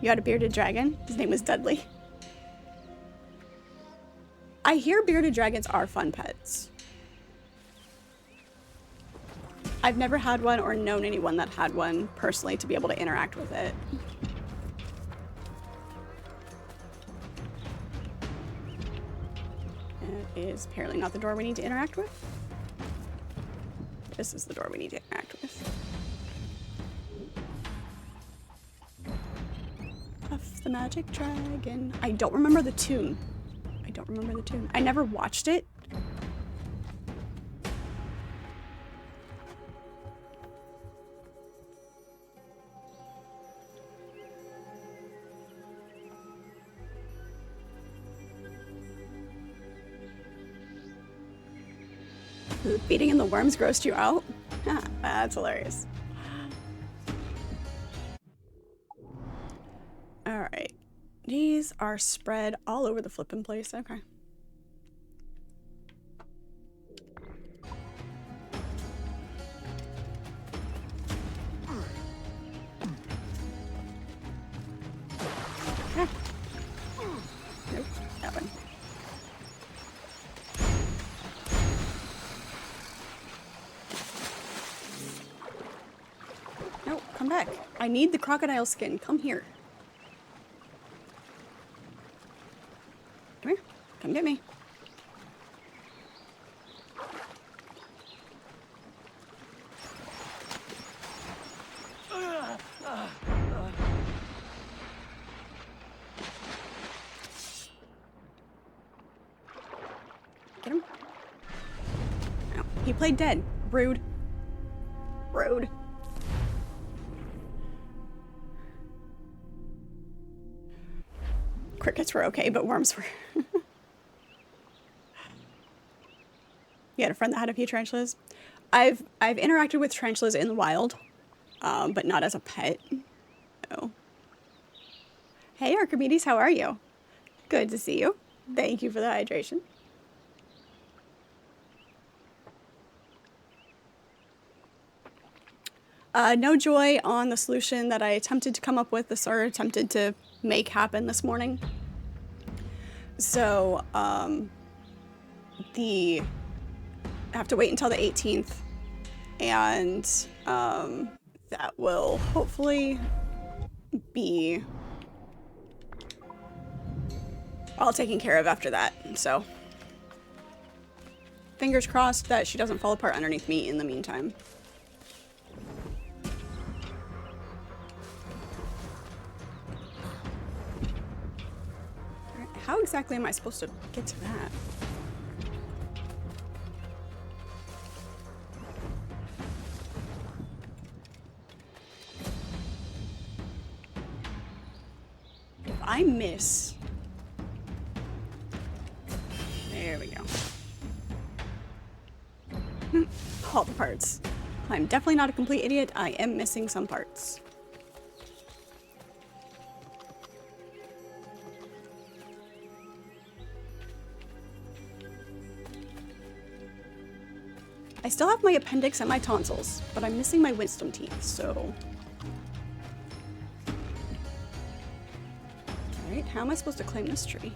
You had a bearded dragon? His name was Dudley. I hear bearded dragons are fun pets. I've never had one or known anyone that had one personally to be able to interact with it. That is apparently not the door we need to interact with. This is the door we need to interact with. Puff the magic dragon. I don't remember the tune. I don't remember the tune. I never watched it. The beating and the worms grossed you out? That's hilarious. Alright. These are spread all over the flippin' place. Okay. Nope, that one. No, come back. I need the crocodile skin. Come here. Come here. Come get me. Get him. No, he played dead. Rude. Rude. Crickets were okay, but worms were. You had a friend that had a few tarantulas? I've interacted with tarantulas in the wild, but not as a pet. No. Hey Archimedes, how are you? Good to see you. Thank you for the hydration. No joy on the solution that I attempted to come up with, or attempted to make happen this morning. So, I have to wait until the 18th, and that will hopefully be all taken care of after that. So, fingers crossed that she doesn't fall apart underneath me in the meantime. How exactly am I supposed to get to that? If I miss... There we go. All the parts. I'm definitely not a complete idiot. I am missing some parts. I still have my appendix and my tonsils, but I'm missing my wisdom teeth, so... Alright, how am I supposed to claim this tree?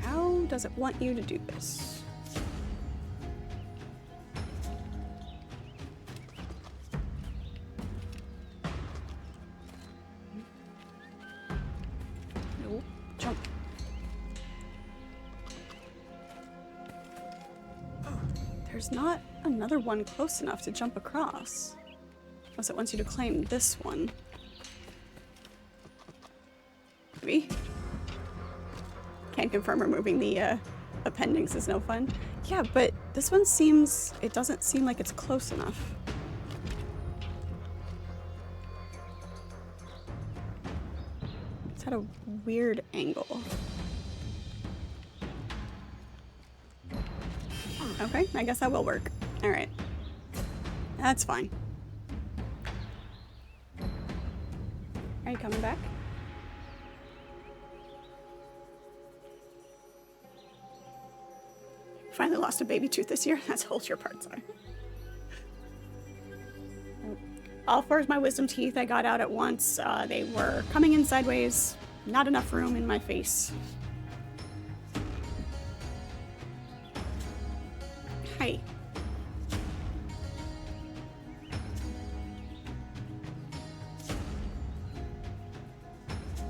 How does it want you to do this? Nope. Jump. There's not another one close enough to jump across. Unless it wants you to claim this one. Maybe. Can confirm removing the appendix is no fun. Yeah, but this one seems... It doesn't seem like it's close enough. It's at a weird angle. Okay, I guess that will work. Alright. That's fine. Are you coming back? Finally lost a baby tooth this year. That's hold your parts on. All four of my wisdom teeth I got out at once. They were coming in sideways. Not enough room in my face. Hi.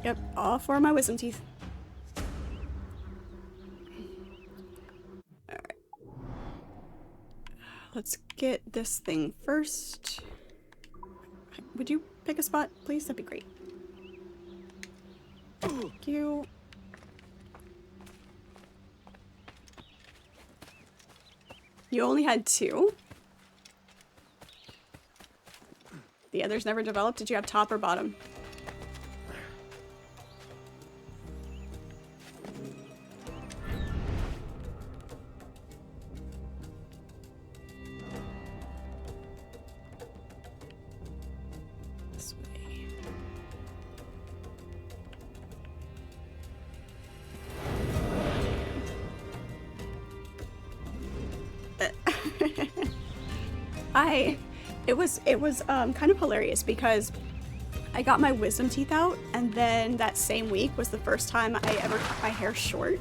Yep, all four of my wisdom teeth. Alright. Let's get this thing first. Would you pick a spot, please? That'd be great. Thank you. You only had two? The others never developed? Did you have top or bottom? This way. It was kind of hilarious because I got my wisdom teeth out, and then that same week was the first time I ever cut my hair short.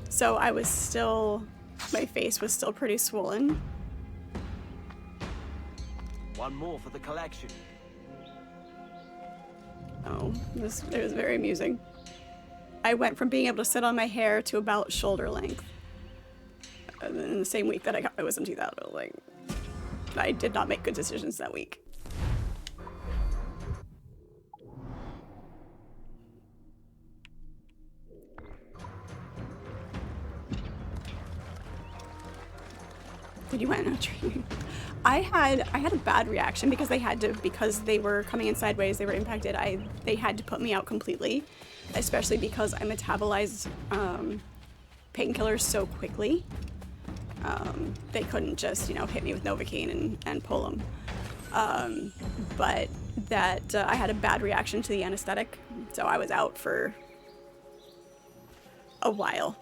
So I was still, my face was still pretty swollen. One more for the collection. Oh, it was very amusing. I went from being able to sit on my hair to about shoulder length. In the same week that I got my wisdom teeth out, I was like, I did not make good decisions that week. Did you went on a training? I had a bad reaction because they were coming in sideways, they were impacted. They had to put me out completely, especially because I metabolized painkillers so quickly. They couldn't just, you know, hit me with Novocaine and pull them. But that I had a bad reaction to the anesthetic, so I was out for a while.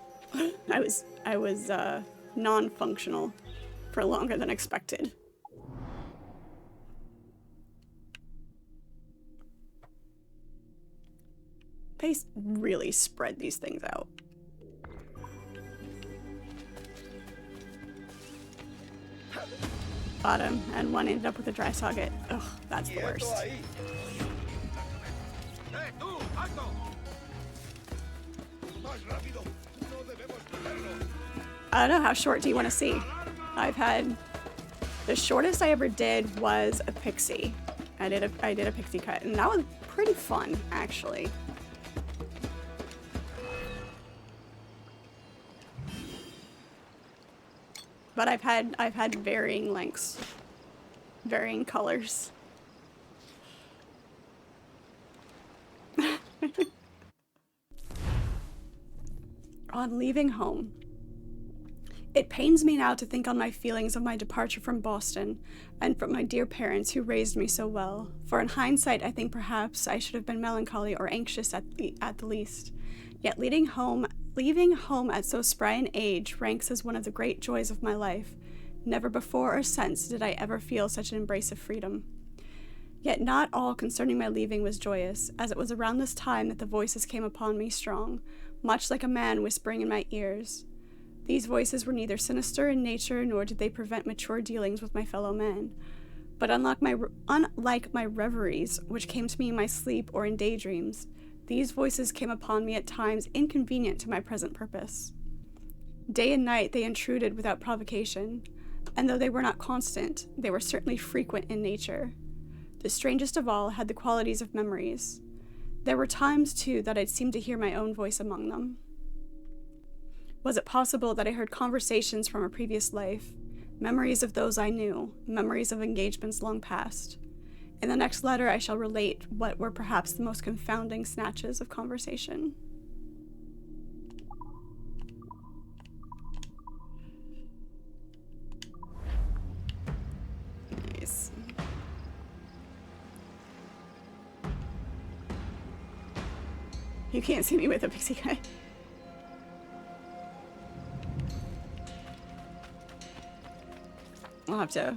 I was non-functional for longer than expected. They really spread these things out. Bottom, and one ended up with a dry socket. Ugh, that's the worst. I don't know, how short do you want to see? The shortest I ever did was a pixie. I did a pixie cut, and that was pretty fun, actually. But I've had varying lengths, varying colors. On leaving home. It pains me now to think on my feelings of my departure from Boston and from my dear parents who raised me so well, for in hindsight I think perhaps I should have been melancholy or anxious at the least. Yet leaving home at so spry an age ranks as one of the great joys of my life. Never before or since did I ever feel such an embrace of freedom. Yet not all concerning my leaving was joyous, as it was around this time that the voices came upon me strong, much like a man whispering in my ears. These voices were neither sinister in nature, nor did they prevent mature dealings with my fellow men. But unlike my reveries, which came to me in my sleep or in daydreams, these voices came upon me at times inconvenient to my present purpose. Day and night they intruded without provocation, and though they were not constant, they were certainly frequent in nature. The strangest of all had the qualities of memories. There were times, too, that I'd seemed to hear my own voice among them. Was it possible that I heard conversations from a previous life, memories of those I knew, memories of engagements long past? In the next letter I shall relate what were perhaps the most confounding snatches of conversation. Nice. You can't see me with a pixie cut. I'll have to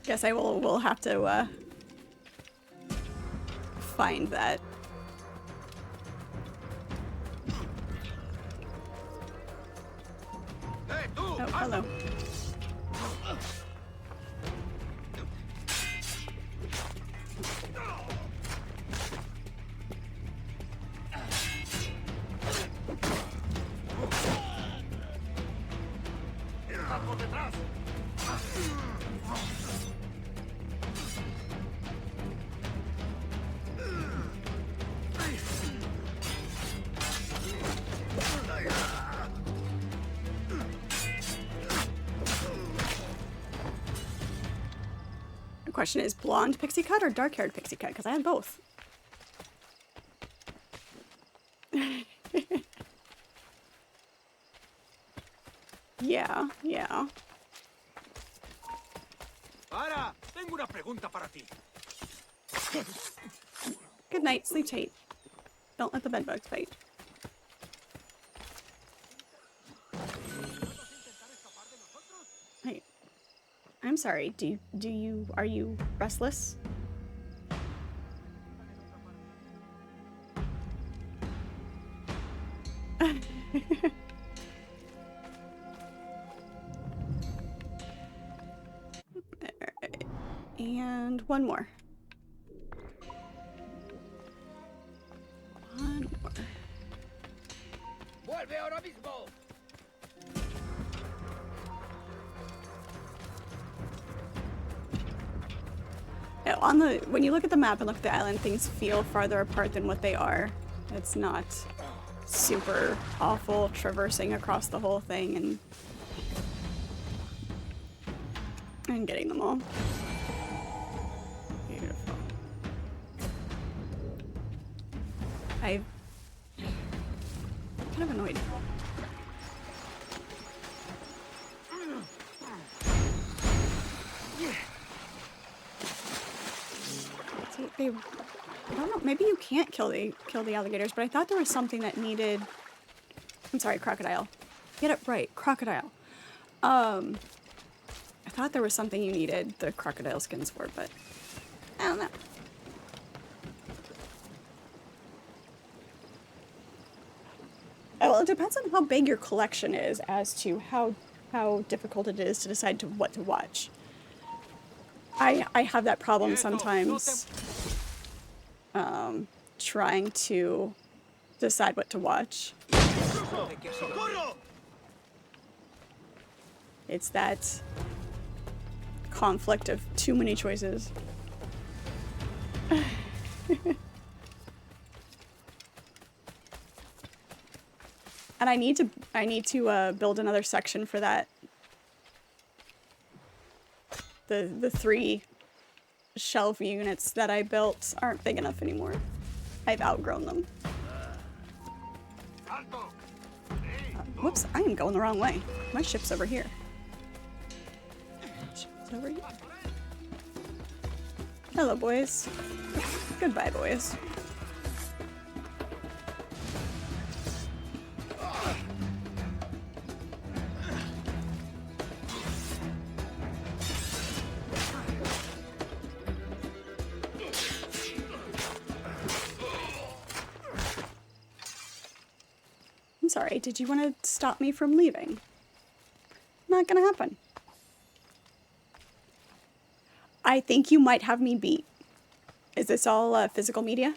Guess I will have to find that. Hey, tú, Oh, hello. ¡Está por detrás! The question is blonde pixie cut or dark-haired pixie cut? Because I had both. Yeah, yeah. Para, tengo una pregunta para ti. Good night, sleep tight. Don't let the bedbugs bite. Hey, I'm sorry. Are you restless? And one more. One more. ¡Vuelve ahora mismo! When you look at the map and look at the island, things feel farther apart than what they are. It's not super awful traversing across the whole thing and getting them all. Beautiful. I'm kind of annoyed. See, I don't know, maybe you can't kill the alligators, but I thought there was something that needed. I'm sorry, crocodile. Get it right, crocodile. I thought there was something you needed the crocodile skins for, but I don't know. Oh, well, it depends on how big your collection is as to how difficult it is to decide what to watch. I have that problem sometimes trying to decide what to watch. It's that conflict of too many choices. And I need to build another section for that. The 3 shelf units that I built aren't big enough anymore. I've outgrown them. Whoops, I am going the wrong way. My ship's over here. Ship's over here. Hello, boys. Goodbye, boys. I'm sorry, did you want to stop me from leaving? Not gonna happen. I think you might have me beat. Is this all physical media?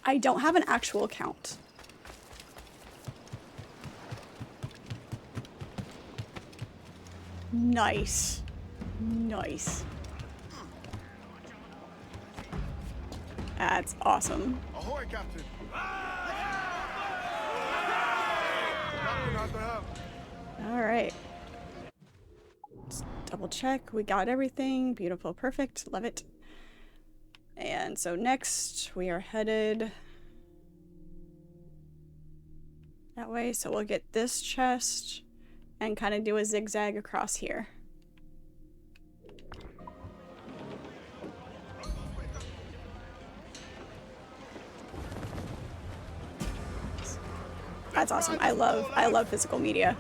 I don't have an actual count. Nice. Nice. That's awesome. Ahoy, Captain. All right. Let's double check. We got everything. Beautiful. Perfect. Love it. And so next we are headed that way. So we'll get this chest and kind of do a zigzag across here. That's awesome. I love physical media.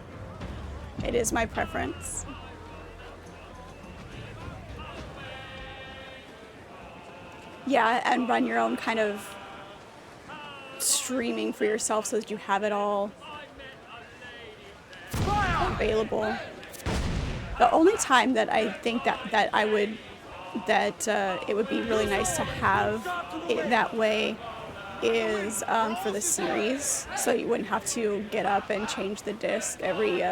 It is my preference. Yeah, and run your own kind of streaming for yourself so that you have it all available. The only time that I think that it would be really nice to have it that way is for the series, so you wouldn't have to get up and change the disc every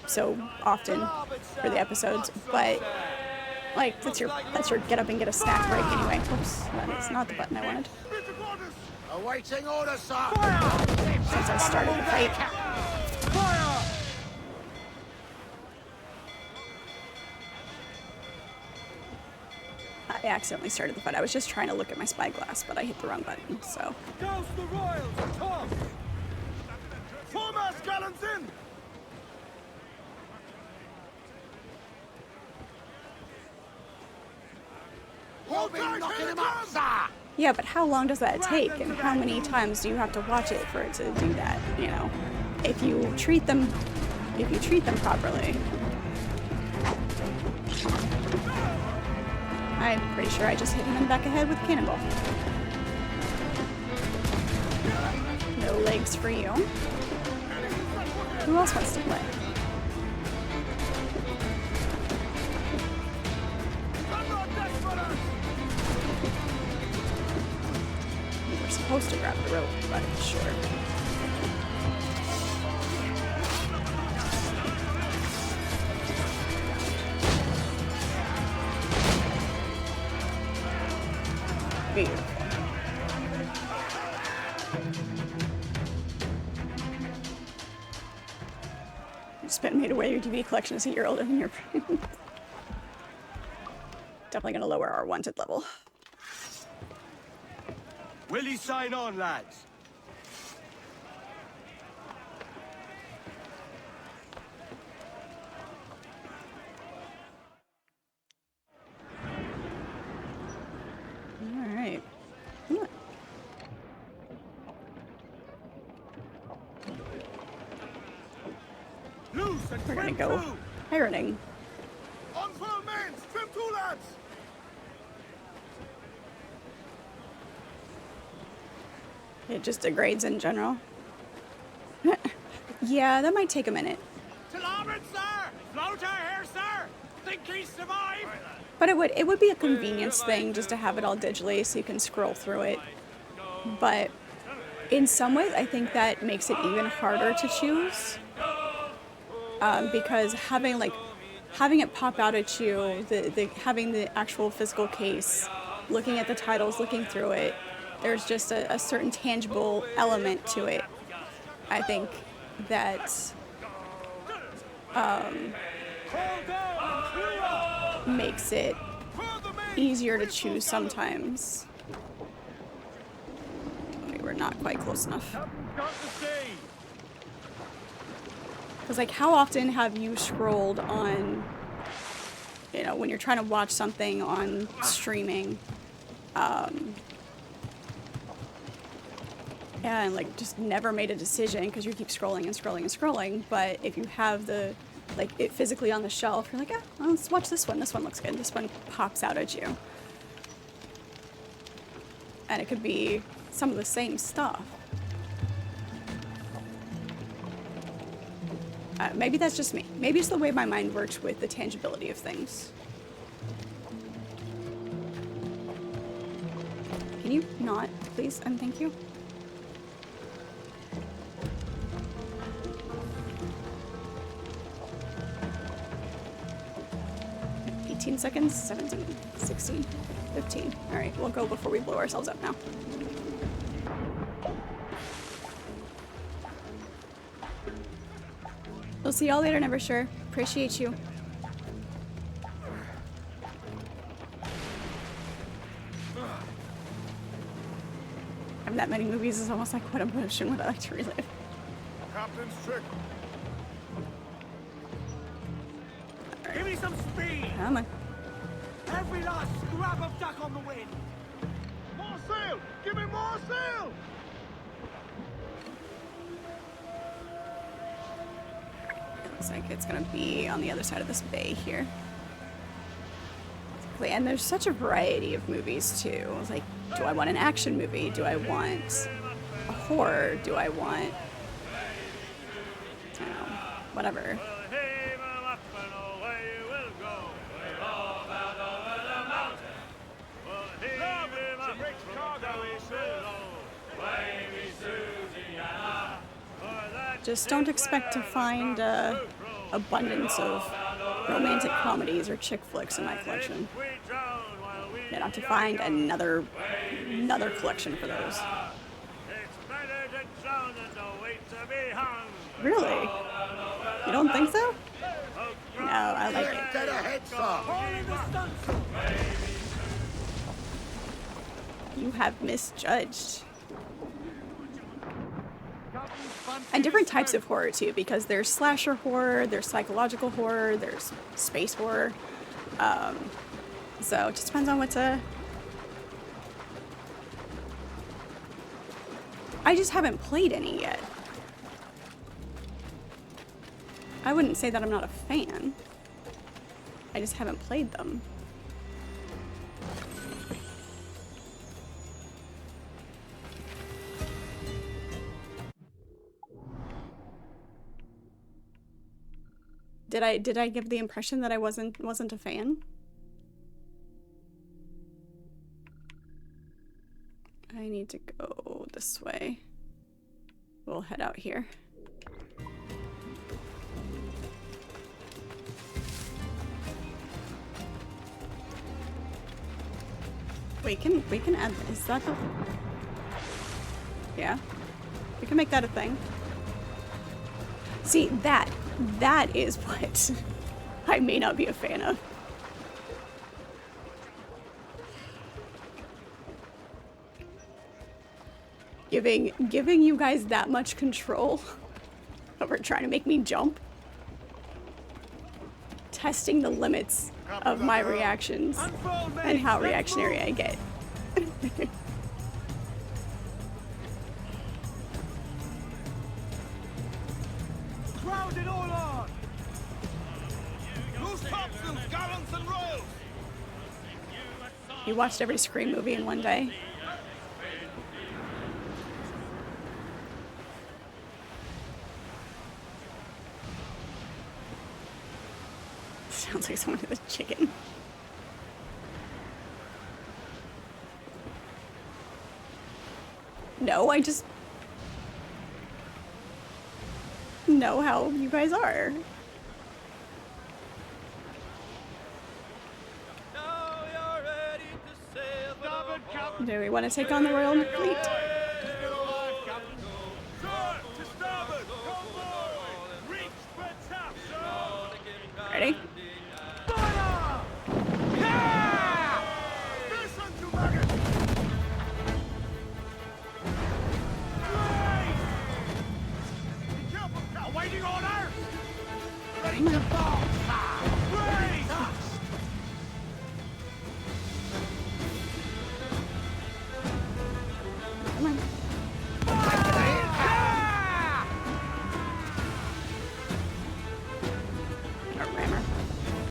so often for the episodes. But like that's your get up and get a snack break anyway. Oops, that is not the button I wanted. Awaiting orders, sir. Since I started the fight. I accidentally started the fight. I was just trying to look at my spyglass, but I hit the wrong button, so. Goes the Royals, Tom. Foremost gallons in. Hold tight, knocking him up, sir. Yeah, but how long does that take, and how many times do you have to watch it for it to do that? You know, if you treat them properly. I'm pretty sure I just hit him in the back of the head with a cannonball. No legs for you. Who else wants to play? We were supposed to grab the rope, but sure. Beautiful. You spent made away your DVD collection as a year older than your Definitely gonna lower our wanted level. Will you sign on, lads? All right. Loose and We're gonna trim go to. pirating. On full men, trim to, lads. It just degrades in general. Yeah, that might take a minute. To larboard, sir. Floater here, sir. Think he survived? But it would be a convenience thing just to have it all digitally so you can scroll through it. But in some ways, I think that makes it even harder to choose. Because having it pop out at you, having the actual physical case, looking at the titles, looking through it, there's just a certain tangible element to it. I think that makes it easier to choose sometimes. Okay, we're not quite close enough. Because, like, how often have you scrolled on, you know, when you're trying to watch something on streaming, and, like, just never made a decision because you keep scrolling and scrolling and scrolling, but if you have it physically on the shelf, you're like, well, let's watch this one. This one looks good. This one pops out at you. And it could be some of the same stuff. Maybe that's just me. Maybe it's the way my mind works with the tangibility of things. Can you not, please, and thank you? Seconds, 17, 16, 15. All right, we'll go before we blow ourselves up now. We'll see y'all later, Never Sure. Appreciate you. Having that many movies is almost like what emotion would I like to relive. Captain's trick. Give me some speed. Come on. Every last scrap of duck on the wind. More sail! Give me more sail! Looks like it's gonna be on the other side of this bay here. And there's such a variety of movies too. Like, do I want an action movie? Do I want a horror? Do I want, I don't know, whatever. Just don't expect to find abundance of romantic comedies or chick flicks in my collection. You'll have to find another collection for those. Really? You don't think so? No, I like it. You have misjudged. And different types of horror too, because there's slasher horror, there's psychological horror, there's space horror. So it just depends on what to... I just haven't played any yet. I wouldn't say that I'm not a fan. I just haven't played them. Did I give the impression that I wasn't a fan? I need to go this way. We'll head out here. We can add, is that the... Yeah. We can make that a thing. See, that is what I may not be a fan of. Giving you guys that much control over trying to make me jump. Testing the limits of my reactions and how reactionary I get. Crowd it all on! Loose topsails, gallants and royals! You watched every Scream movie in one day. Sounds like someone with a chicken. No, I just know how you guys are. Do we want to take on the Royal Fleet?